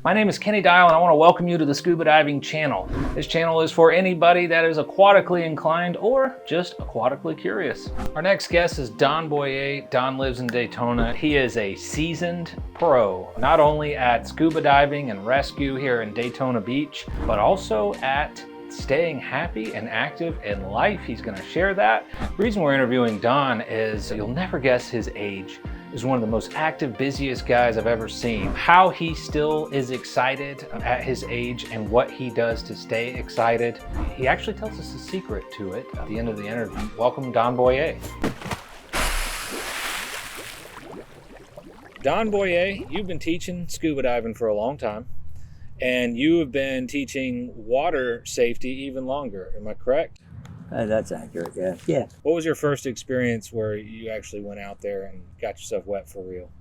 My name is Kenny Dyal and I want to welcome you to the Scuba Diving channel. This channel is for anybody that is aquatically inclined or just aquatically curious. Our next guest is Don Bouer. Don lives in Daytona. He is a seasoned pro, not only at scuba diving and rescue here in Daytona Beach, but also at staying happy and active in life. He's going to share that. The reason we're interviewing Don is you'll never guess his age. He's one of the most active, busiest guys I've ever seen. How he still is excited at his age and what he does to stay excited. He actually tells us the secret to it at the end of the interview. Welcome, Don Bouer. Don Bouer, you've been teaching scuba diving for a long time, and you have been teaching water safety even longer. Am I correct? That's accurate, yeah. Yeah. What was your first experience where you actually went out there and got yourself wet for real?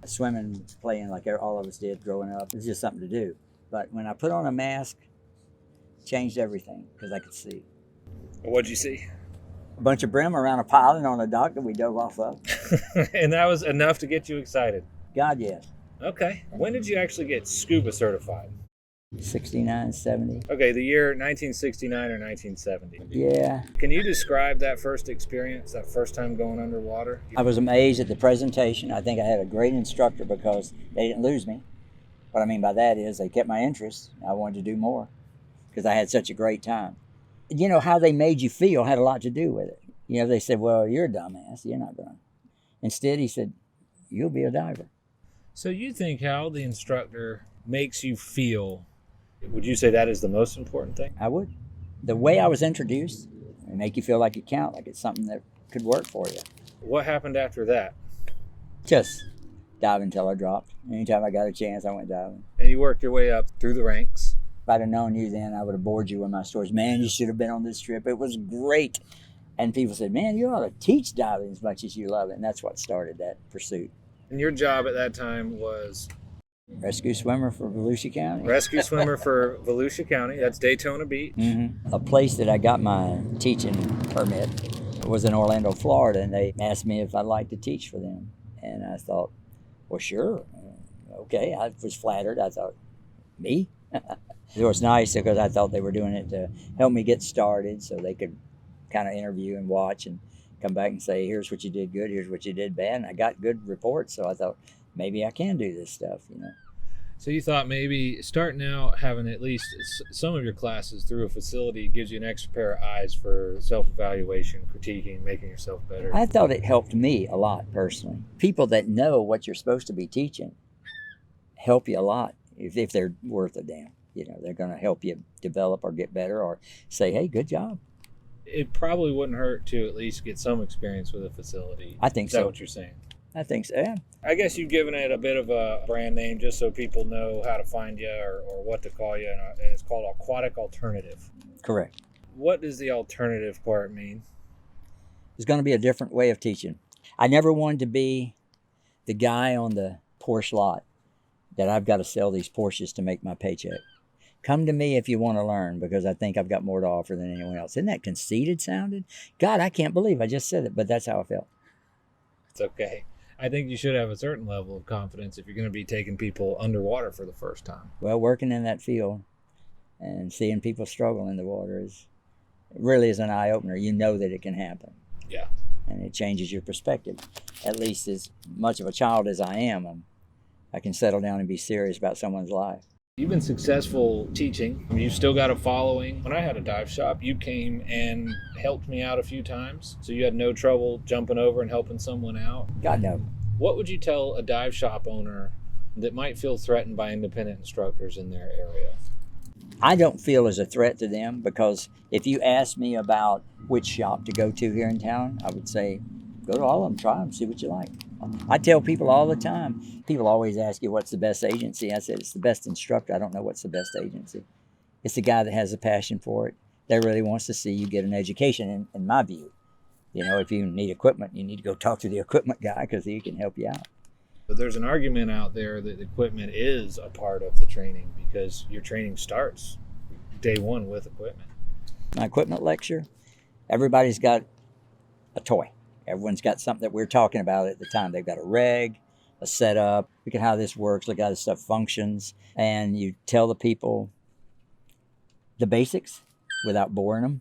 Swimming, playing like all of us did growing up. It was just something to do. But when I put on a mask, changed everything because I could see. What'd you see? A bunch of brim around a piling on a dock that we dove off of. And that was enough to get you excited? God, yes. Okay. When did you actually get scuba certified? 69, 70. Okay, the year 1969 or 1970. Yeah. Can you describe that first experience, that first time going underwater? I was amazed at the presentation. I think I had a great instructor because they didn't lose me. What I mean by that is they kept my interest. I wanted to do more because I had such a great time. You know, how they made you feel had a lot to do with it. You know, they said, well, you're a dumbass. You're not going to. Instead, he said, you'll be a diver. So you think how the instructor makes you feel, would you say that is the most important thing? I would. The way I was introduced, it make you feel like you count, like it's something that could work for you. What happened after that? Just dive until I dropped. Anytime I got a chance, I went diving. And you worked your way up through the ranks. If I'd have known you then, I would have bored you with my stories. Man, you should have been on this trip. It was great. And people said, man, you ought to teach diving as much as you love it. And that's what started that pursuit. And your job at that time was? Rescue swimmer for Volusia County. Rescue swimmer for Volusia County. That's Daytona Beach. Mm-hmm. A place that I got my teaching permit was in Orlando, Florida, and they asked me if I'd like to teach for them. And I thought, well, sure. Okay, I was flattered. I thought, me? It was nice because I thought they were doing it to help me get started so they could kind of interview and watch and come back and say, here's what you did good, here's what you did bad. And I got good reports, so I thought, maybe I can do this stuff, you know. So you thought maybe starting out having at least some of your classes through a facility gives you an extra pair of eyes for self-evaluation, critiquing, making yourself better. I thought it helped me a lot personally. People that know what you're supposed to be teaching help you a lot if they're worth a damn. You know, they're going to help you develop or get better or say, hey, good job. It probably wouldn't hurt to at least get some experience with a facility. I think so. Is that so. what you're saying? I think so, yeah. I guess you've given it a bit of a brand name just so people know how to find you or what to call you, and it's called Aquatic Alternative. Correct. What does the alternative part mean? There's going to be a different way of teaching. I never wanted to be the guy on the Porsche lot that I've got to sell these Porsches to make my paycheck. Come to me if you want to learn because I think I've got more to offer than anyone else. Isn't that conceited sounding? God, I can't believe I just said it, but that's how I felt. It's okay. I think you should have a certain level of confidence if you're going to be taking people underwater for the first time. Well, working in that field and seeing people struggle in the water really is an eye-opener. You know that it can happen. Yeah. And it changes your perspective. At least as much of a child as I am, I can settle down and be serious about someone's life. You've been successful teaching. You've still got a following. When I had a dive shop, you came and helped me out a few times. So you had no trouble jumping over and helping someone out. God, no. What would you tell a dive shop owner that might feel threatened by independent instructors in their area? I don't feel as a threat to them because if you ask me about which shop to go to here in town, I would say, go to all of them, try them, see what you like. I tell people all the time, people always ask you what's the best agency. I said, it's the best instructor. I don't know what's the best agency. It's the guy that has a passion for it, that really wants to see you get an education, in my view. You know, if you need equipment, you need to go talk to the equipment guy because he can help you out. But there's an argument out there that equipment is a part of the training because your training starts day one with equipment. My equipment lecture, everybody's got a toy. Everyone's got something that we're talking about at the time. They've got a reg, a setup. Look at how this works. Look how this stuff functions. And you tell the people the basics without boring them,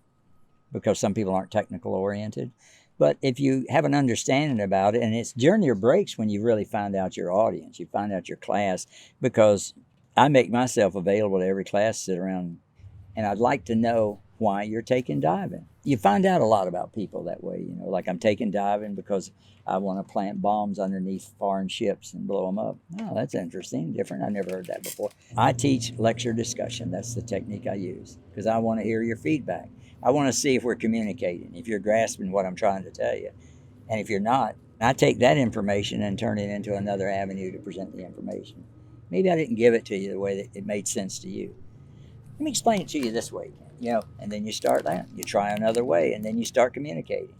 because some people aren't technical oriented. But if you have an understanding about it, and it's during your breaks when you really find out your audience, you find out your class, because I make myself available to every class, sit around, and I'd like to know why you're taking diving. You find out a lot about people that way, you know, like I'm taking diving because I want to plant bombs underneath foreign ships and blow them up. Oh, that's interesting, different. I've never heard that before. I teach lecture discussion. That's the technique I use, because I want to hear your feedback. I want to see if we're communicating, if you're grasping what I'm trying to tell you. And if you're not, I take that information and turn it into another avenue to present the information. Maybe I didn't give it to you the way that it made sense to you. Let me explain it to you this way, you know, and then you start that. You try another way, and then you start communicating.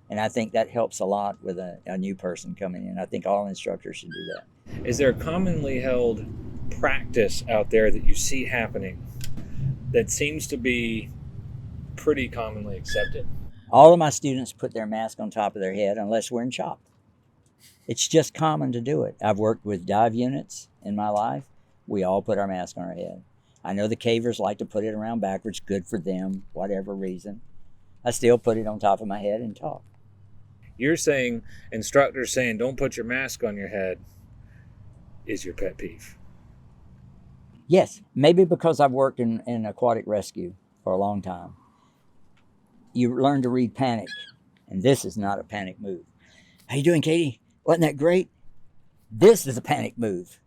And I think that helps a lot with a new person coming in. I think all instructors should do that. Is there a commonly held practice out there that you see happening that seems to be pretty commonly accepted? All of my students put their mask on top of their head unless we're in chop. It's just common to do it. I've worked with dive units in my life. We all put our mask on our head. I know the cavers like to put it around backwards, good for them, whatever reason. I still put it on top of my head and talk. You're saying, instructors saying, don't put your mask on your head, is your pet peeve? Yes, maybe because I've worked in aquatic rescue for a long time. You learn to read panic, and this is not a panic move. How you doing, Katie? Wasn't that great? This is a panic move.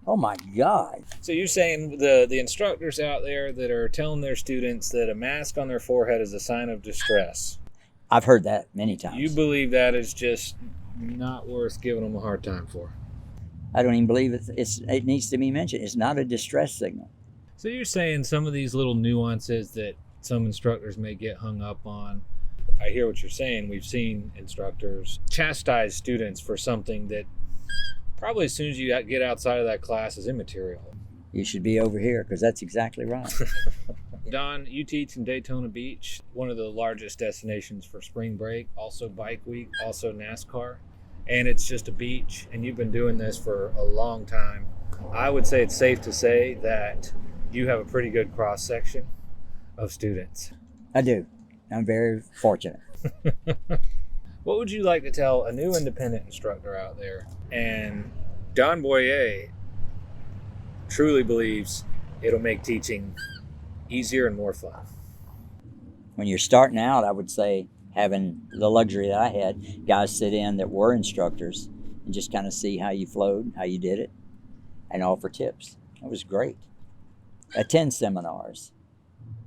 Oh my God. So you're saying the instructors out there that are telling their students that a mask on their forehead is a sign of distress. I've heard that many times. You believe that is just not worth giving them a hard time for? I don't even believe it needs to be mentioned. It's not a distress signal. So you're saying some of these little nuances that some instructors may get hung up on. I hear what you're saying. We've seen instructors chastise students for something that probably as soon as you get outside of that class is immaterial. You should be over here, because that's exactly right. Don, you teach in Daytona Beach, one of the largest destinations for spring break, also bike week, also NASCAR. And it's just a beach, and you've been doing this for a long time. I would say it's safe to say that you have a pretty good cross-section of students. I do. I'm very fortunate. What would you like to tell a new independent instructor out there? And Don Bouer truly believes it'll make teaching easier and more fun. When you're starting out, I would say, having the luxury that I had, guys sit in that were instructors and just kind of see how you flowed, how you did it, and offer tips. It was great. Attend seminars,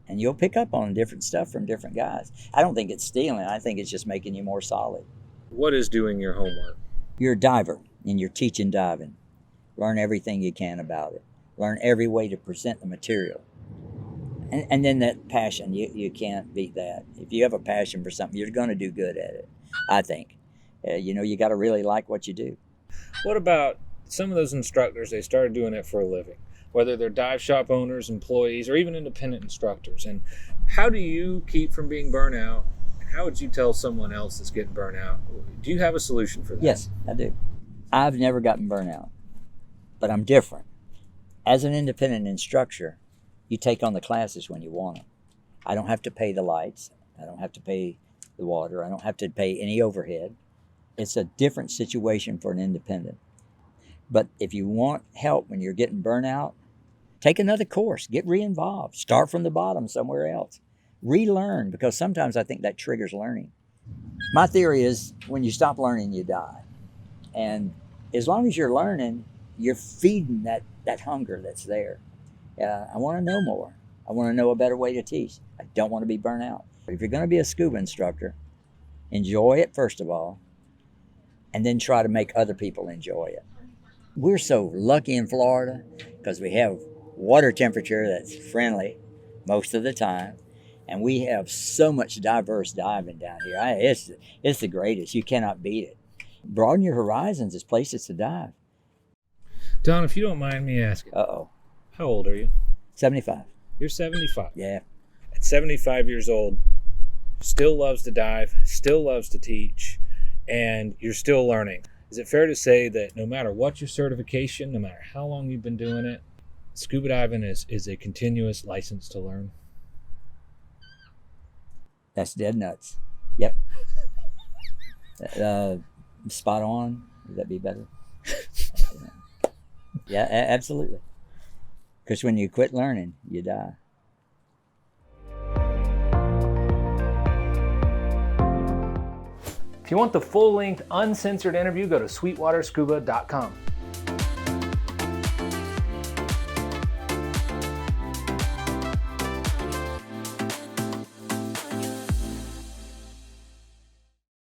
and you'll pick up on different stuff from different guys. I don't think it's stealing. I think it's just making you more solid. What is doing your homework? You're a diver, and you're teaching diving. Learn everything you can about it. Learn every way to present the material. And then that passion, you can't beat that. If you have a passion for something, you're going to do good at it, I think. You got to really like what you do. What about some of those instructors, they started doing it for a living, whether they're dive shop owners, employees, or even independent instructors? And how do you keep from being burnt out? How would you tell someone else that's getting burnt out? Do you have a solution for that? Yes, I do. I've never gotten burnt out, but I'm different. As an independent instructor, you take on the classes when you want them. I don't have to pay the lights. I don't have to pay the water. I don't have to pay any overhead. It's a different situation for an independent. But if you want help when you're getting burnt out, take another course, get re-involved, start from the bottom somewhere else. Relearn, because sometimes I think that triggers learning. My theory is when you stop learning, you die. And as long as you're learning, you're feeding that hunger that's there. I want to know more. I want to know a better way to teach. I don't want to be burnt out. But if you're going to be a scuba instructor, enjoy it first of all, and then try to make other people enjoy it. We're so lucky in Florida because we have water temperature that's friendly most of the time, and we have so much diverse diving down here. It's the greatest. You cannot beat it. Broaden your horizons. There's places to dive. Don, if you don't mind me asking. Uh-oh. How old are you? 75. You're 75. Yeah. At 75 years old, still loves to dive, still loves to teach, and you're still learning. Is it fair to say that no matter what your certification, no matter how long you've been doing it, scuba diving is a continuous license to learn? That's dead nuts. Yep. Spot on. Would that be better? Yeah, absolutely. Because when you quit learning, you die. If you want the full-length, uncensored interview, go to sweetwaterscuba.com.